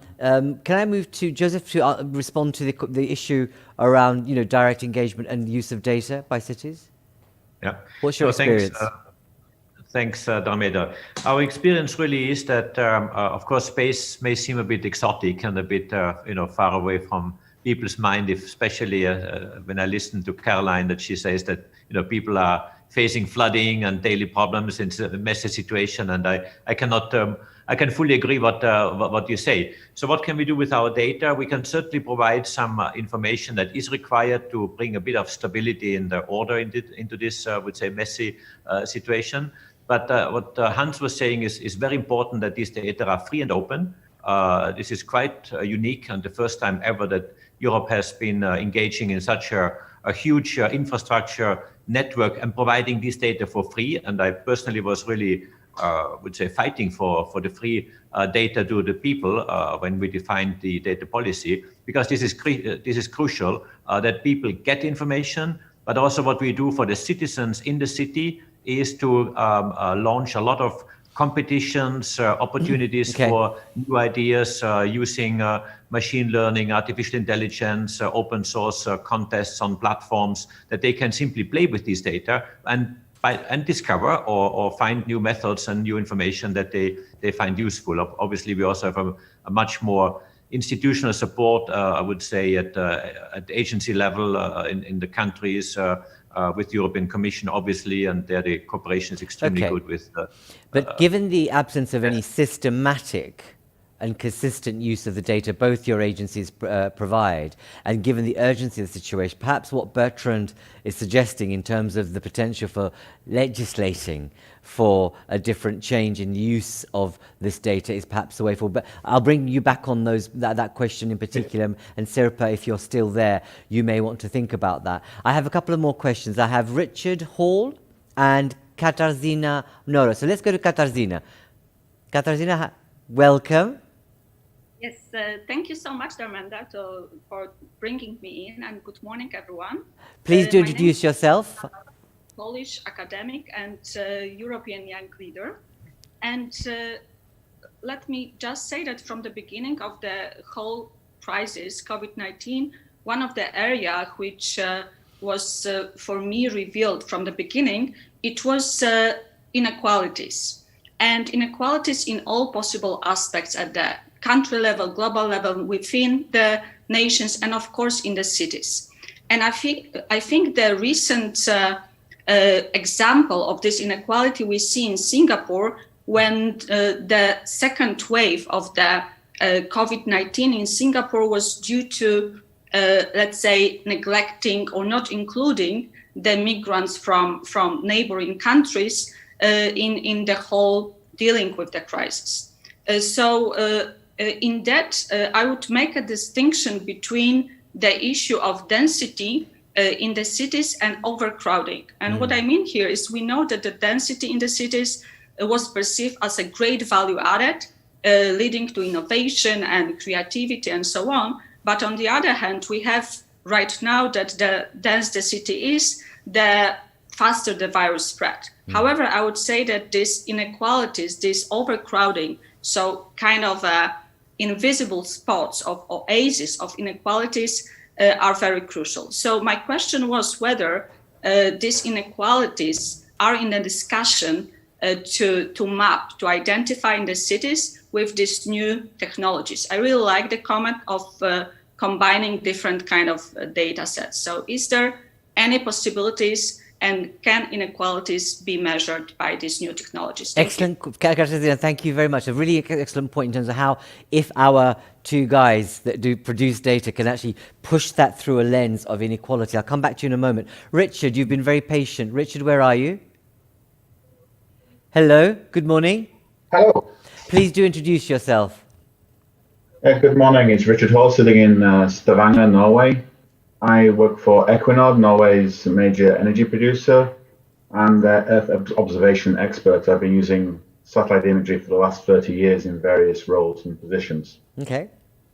I move to Josef to respond to the issue around direct engagement and use of data by cities? Yeah. What's your experience? Thanks, Dharmendra. Our experience really is that, of course, space may seem a bit exotic and a bit, far away from people's mind, especially when I listen to Caroline, that she says that, people are facing flooding and daily problems. It's a messy situation, and I can fully agree what you say. So what can we do with our data? We can certainly provide some information that is required to bring a bit of stability and order into this, I would say, messy situation. But what Hans was saying is very important, that these data are free and open. This is quite unique, and the first time ever that Europe has been engaging in such a huge infrastructure network and providing this data for free. And I personally was really, would say, fighting for the free data to the people when we defined the data policy, because this is crucial that people get information, but also what we do for the citizens in the city is to launch a lot of competitions, opportunities for new ideas using machine learning, artificial intelligence, open source contests on platforms, that they can simply play with these data and discover or find new methods and new information that they find useful. Obviously, we also have a much more institutional support, I would say, at the agency level in the countries, with the European Commission, obviously, and there the cooperation is extremely good with. But given the absence of any systematic and consistent use of the data both your agencies provide, and given the urgency of the situation, perhaps what Bertrand is suggesting in terms of the potential for legislating for a different change in use of this data is perhaps the way forward. But I'll bring you back on that question in particular, and Sirpa, if you're still there, you may want to think about that. I have a couple of more questions. I have Richard Hall and Katarzyna Nora. So let's go to Katarzyna. Katarzyna, welcome. Yes, thank you so much, Dharmendra, for bringing me in, and good morning, everyone. Please do introduce yourself. Polish academic and European young leader. And let me just say that from the beginning of the whole crisis, COVID-19, one of the areas which was for me revealed from the beginning, it was inequalities. And inequalities in all possible aspects at the country level, global level, within the nations, and of course in the cities. And I think the recent example of this inequality we see in Singapore when the second wave of the COVID-19 in Singapore was due to, let's say, neglecting or not including the migrants from neighboring countries in the whole dealing with the crisis. In that, I would make a distinction between the issue of density in the cities and overcrowding. And what I mean here is we know that the density in the cities was perceived as a great value added, leading to innovation and creativity and so on. But on the other hand, we have right now that the dense the city is, the faster the virus spread. However, I would say that these inequalities, this overcrowding, so kind of invisible spots of oases of inequalities are very crucial. So my question was whether these inequalities are in the discussion to map, to identify in the cities with these new technologies. I really like the comment of combining different kind of data sets. So is there any possibilities and can inequalities be measured by these new technologies? Excellent, Katarzyna, thank you very much. A really excellent point in terms of how, if our two guys that do produce data can actually push that through a lens of inequality. I'll come back to you in a moment. Richard, you've been very patient. Richard, where are you? Hello, good morning. Hello. Please do introduce yourself. Good morning. It's Richard Hall sitting in Stavanger, Norway. I work for Equinor, Norway's major energy producer, and Earth observation expert. I've been using satellite imagery for the last 30 years in various roles and positions. Okay.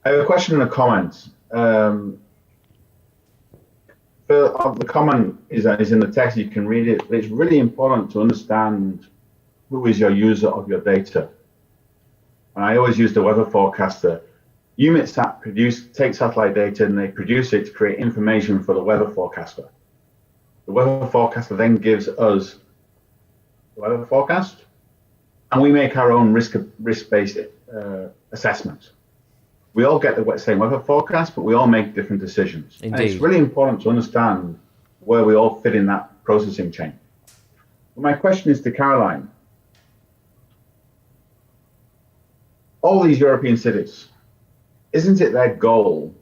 I have a question and a comment. The comment is in the text, you can read it. It's really important to understand who is your user of your data. And I always use the weather forecaster. EUMETSAT take satellite data and they produce it to create information for the weather forecaster. The weather forecaster then gives us the weather forecast, and we make our own risk-based assessment. We all get the same weather forecast, but we all make different decisions. Indeed. And it's really important to understand where we all fit in that processing chain. But my question is to Caroline. All these European cities, isn't it their goal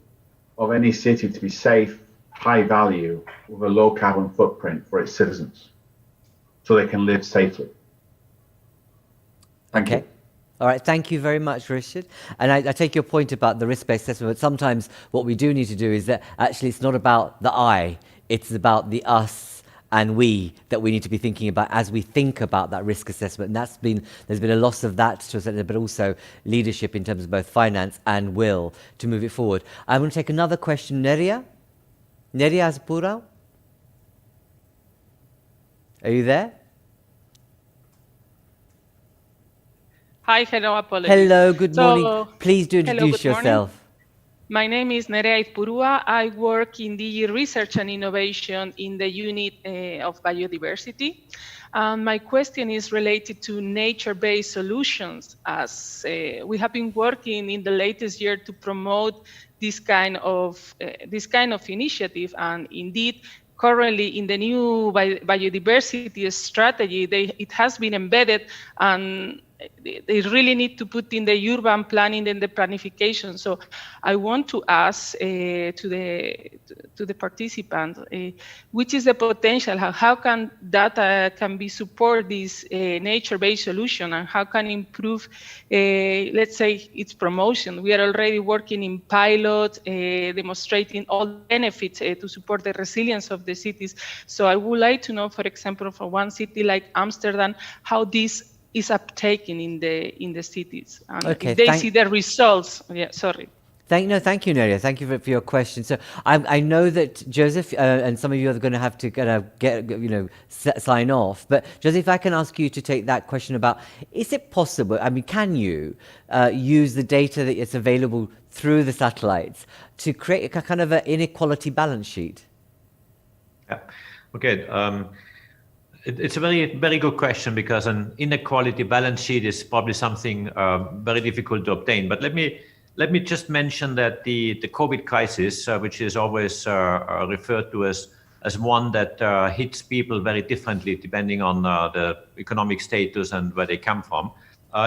of any city to be safe, high value, with a low carbon footprint for its citizens, so they can live safely? Thank you. All right, thank you very much, Richard. And I take your point about the risk-based assessment, but sometimes what we do need to do is that actually it's not about the I, it's about the us and we that we need to be thinking about as we think about that risk assessment. And there's been a loss of that to a certain extent, but also leadership in terms of both finance and will to move it forward. I'm going to take another question. Neria Aschbacher? Are you there? Hi, hello, apologies. Hello, good morning. Please do introduce yourself. My name is Nerea Aizpurua. I work in the research and innovation in the unit of biodiversity. My question is related to nature-based solutions, as we have been working in the latest year to promote this kind of initiative, and indeed, currently in the new biodiversity strategy, it has been embedded, and they really need to put in the urban planning and the planification. So I want to ask to the participants, which is the potential, how can data can be support this nature-based solution, and how can improve, let's say, its promotion? We are already working in pilot, demonstrating all the benefits to support the resilience of the cities. So I would like to know, for example, for one city like Amsterdam, how this is uptaken in the cities, and okay, if they see the results. Yeah, sorry. Thank you, Neria. Thank you for your question. So I know that Joseph and some of you are going to have to kind of sign off. But Joseph, if I can ask you to take that question about, is it possible? I mean, can you use the data that is available through the satellites to create a kind of an inequality balance sheet? Yeah. Okay. It's a very, very good question, because an inequality balance sheet is probably something very difficult to obtain. But let me just mention that the COVID crisis, which is always referred to as as one that hits people very differently depending on the economic status and where they come from,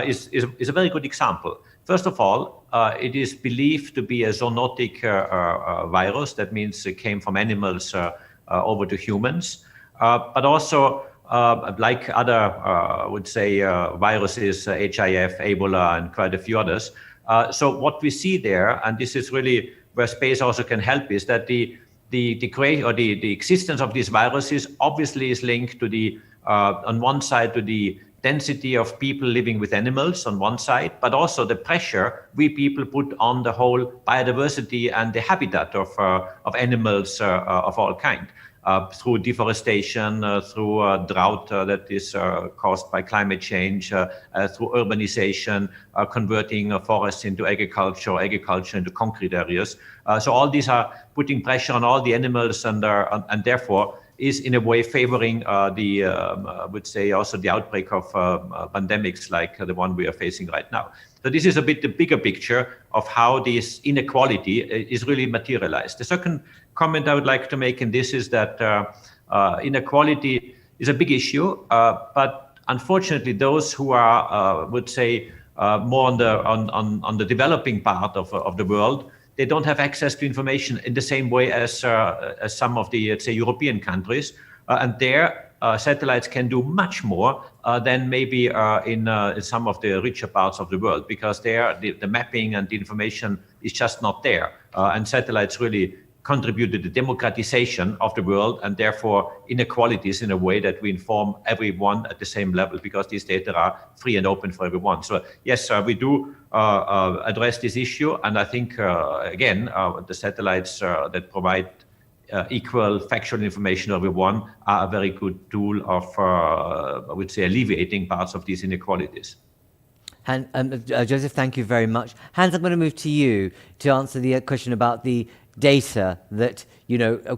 is a very good example. First of all, it is believed to be a zoonotic virus. That means it came from animals over to humans, but also like other, I would say, viruses, HIF, Ebola, and quite a few others. So what we see there, and this is really where space also can help, is that the existence of these viruses obviously is linked to the on one side to the density of people living with animals on one side, but also the pressure we people put on the whole biodiversity and the habitat of animals of all kind. Through deforestation, through drought that is caused by climate change, through urbanization, converting forests into agriculture, agriculture into concrete areas. So all these are putting pressure on all the animals, and therefore is in a way favoring I would say also the outbreak of pandemics like the one we are facing right now. So this is a bit the bigger picture of how this inequality is really materialized. The second comment I would like to make in this is that inequality is a big issue, but unfortunately those who are, would say, more on the developing part of the world, they don't have access to information in the same way as some of the, let's say, European countries. And there, satellites can do much more than maybe in some of the richer parts of the world, because there, the mapping and the information is just not there. And satellites really contribute to the democratization of the world, and therefore inequalities in a way that we inform everyone at the same level, because these data are free and open for everyone. So yes, we do address this issue, and I think again the satellites that provide equal factual information to everyone are a very good tool of I would say alleviating parts of these inequalities. Joseph, thank you very much. Hans, I'm going to move to you to answer the question about the data that,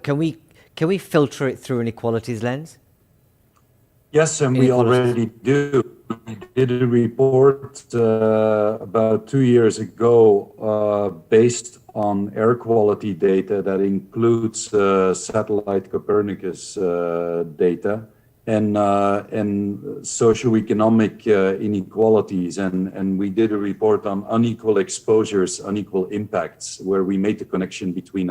can we filter it through an equalities lens? Yes, and we already do. We did a report about 2 years ago based on air quality data that includes satellite Copernicus data and socioeconomic inequalities, and we did a report on unequal exposures, unequal impacts, where we made the connection between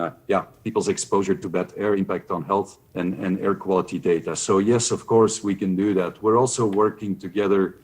people's exposure to bad air impact on health and air quality data. So yes, of course we can do that. We're also working together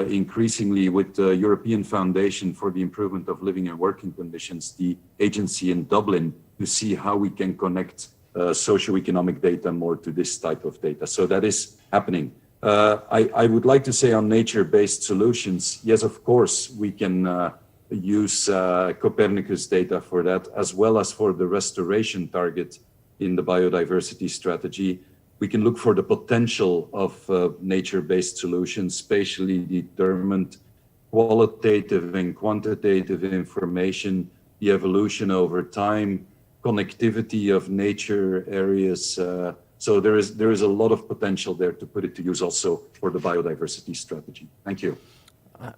increasingly with the European Foundation for the Improvement of Living and Working Conditions, the agency in Dublin, to see how we can connect socioeconomic data more to this type of data. So that is happening. I would like to say on nature-based solutions, yes, of course, we can use Copernicus data for that, as well as for the restoration target in the biodiversity strategy. We can look for the potential of nature-based solutions, spatially determined qualitative and quantitative information, the evolution over time, connectivity of nature areas. So there is a lot of potential there to put it to use also for the biodiversity strategy. Thank you.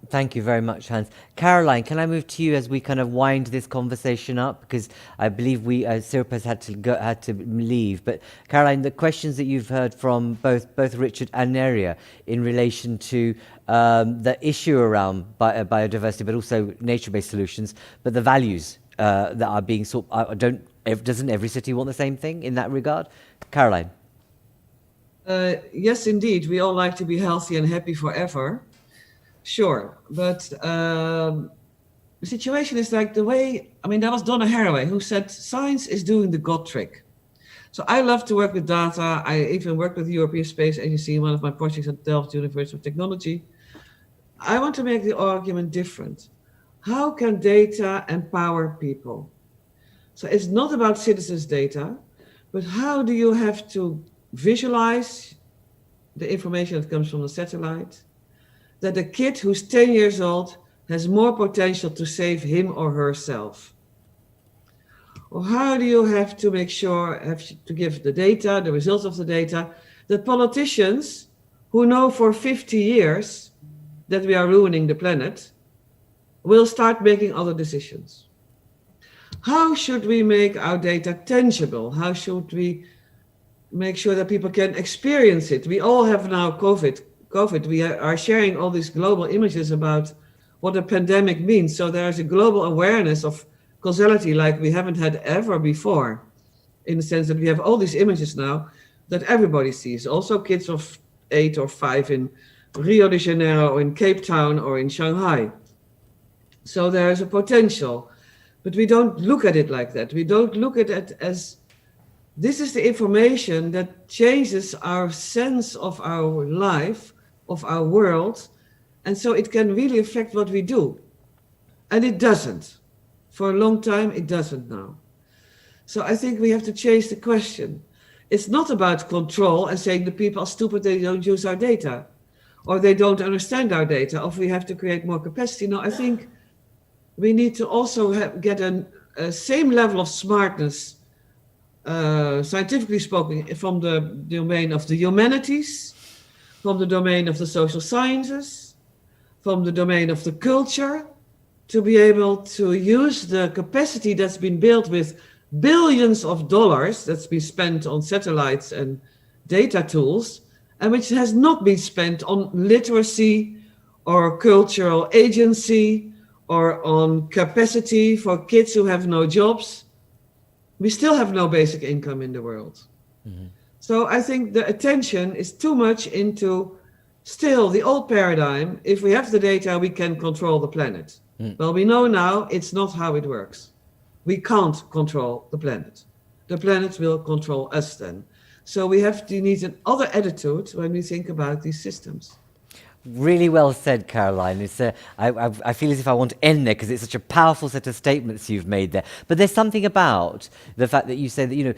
Thank you very much, Hans. Caroline, can I move to you as we kind of wind this conversation up? Because I believe Sirpa's had to leave. But Caroline, the questions that you've heard from both Richard and Neria in relation to the issue around biodiversity, but also nature-based solutions, but the values that are being sought, doesn't every city want the same thing in that regard? Caroline. Yes, indeed. We all like to be healthy and happy forever. Sure, but the situation is like the way, that was Donna Haraway who said science is doing the God trick. So I love to work with data. I even worked with the European Space Agency in one of my projects at Delft University of Technology. I want to make the argument different. How can data empower people? So it's not about citizens' data, but how do you have to visualize the information that comes from the satellite, that a kid who's 10 years old has more potential to save him or herself? Or how do you have to make sure, have to give the data, the results of the data, that politicians who know for 50 years that we are ruining the planet will start making other decisions? How should we make our data tangible? How should we make sure that people can experience it. We all have now COVID. We are sharing all these global images about what a pandemic means. So there's a global awareness of causality like we haven't had ever before, in the sense that we have all these images now that everybody sees, also kids of 8 or 5 in Rio de Janeiro or in Cape Town or in Shanghai. So there's a potential, but we don't look at it like that. We don't look at it as this is the information that changes our sense of our life, of our world, and so it can really affect what we do. And it doesn't. For a long time, it doesn't now. So I think we have to change the question. It's not about control and saying the people are stupid, they don't use our data, or they don't understand our data, or we have to create more capacity. No, I think we need to also get a same level of smartness, scientifically spoken, from the domain of the humanities, from the domain of the social sciences, from the domain of the culture, to be able to use the capacity that's been built with billions of dollars that's been spent on satellites and data tools, and which has not been spent on literacy or cultural agency or on capacity for kids who have no jobs. We still have no basic income in the world. Mm-hmm. So I think the attention is too much into still the old paradigm. If we have the data, we can control the planet. Well, we know now it's not how it works. We can't control the planet. The planet will control us then. So we have to need another attitude when we think about these systems. Really well said, Caroline. It's I feel as if I want to end there because it's such a powerful set of statements you've made there. But there's something about the fact that you say that, you know,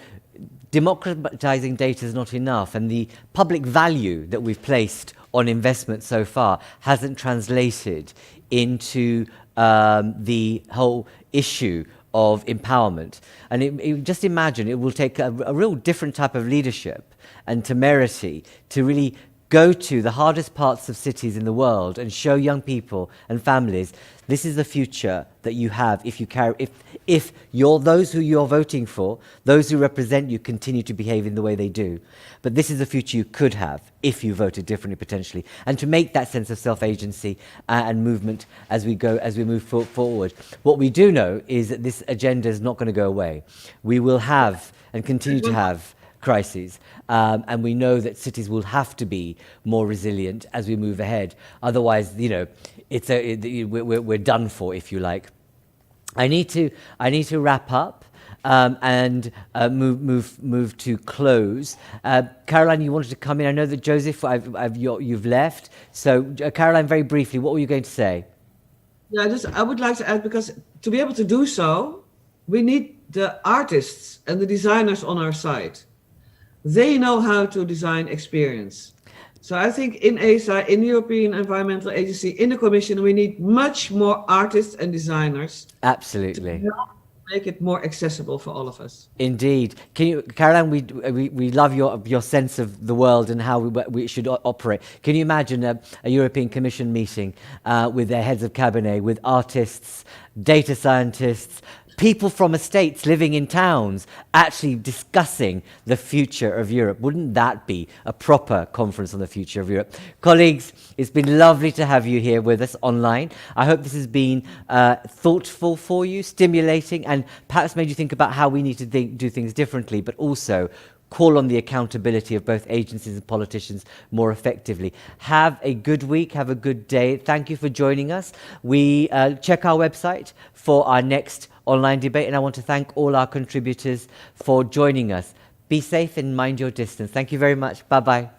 democratizing data is not enough, and the public value that we've placed on investment so far hasn't translated into the whole issue of empowerment. And just imagine it will take a real different type of leadership and temerity to really go to the hardest parts of cities in the world and show young people and families this is the future that you have if you're those who you're voting for, those who represent you continue to behave in the way they do. But this is the future you could have if you voted differently potentially. And to make that sense of self-agency and movement as we move forward. What we do know is that this agenda is not going to go away. We will have and continue to have crises, and we know that cities will have to be more resilient as we move ahead. Otherwise, you know, we're done for, if you like. I need to wrap up and move to close. Caroline, you wanted to come in. I know that Josef, you've left. So, Caroline, very briefly, what were you going to say? Yeah, I would like to add, because to be able to do so, we need the artists and the designers on our side. They know how to design experience. So I think in ESA, in the European Environmental Agency, in the Commission, we need much more artists and designers. Absolutely. To make it more accessible for all of us. Indeed. Can you, Caroline, we love your sense of the world and how we should operate. Can you imagine a European Commission meeting with their heads of cabinet, with artists, data scientists, people from estates living in towns actually discussing the future of Europe? Wouldn't that be a proper conference on the future of Europe? Colleagues, it's been lovely to have you here with us online. I hope this has been thoughtful for you, stimulating, and perhaps made you think about how we need to do things differently, but also call on the accountability of both agencies and politicians more effectively. Have a good week, have a good day. Thank you for joining us. We check our website for our next online debate, and I want to thank all our contributors for joining us. Be safe and mind your distance. Thank you very much. Bye-bye.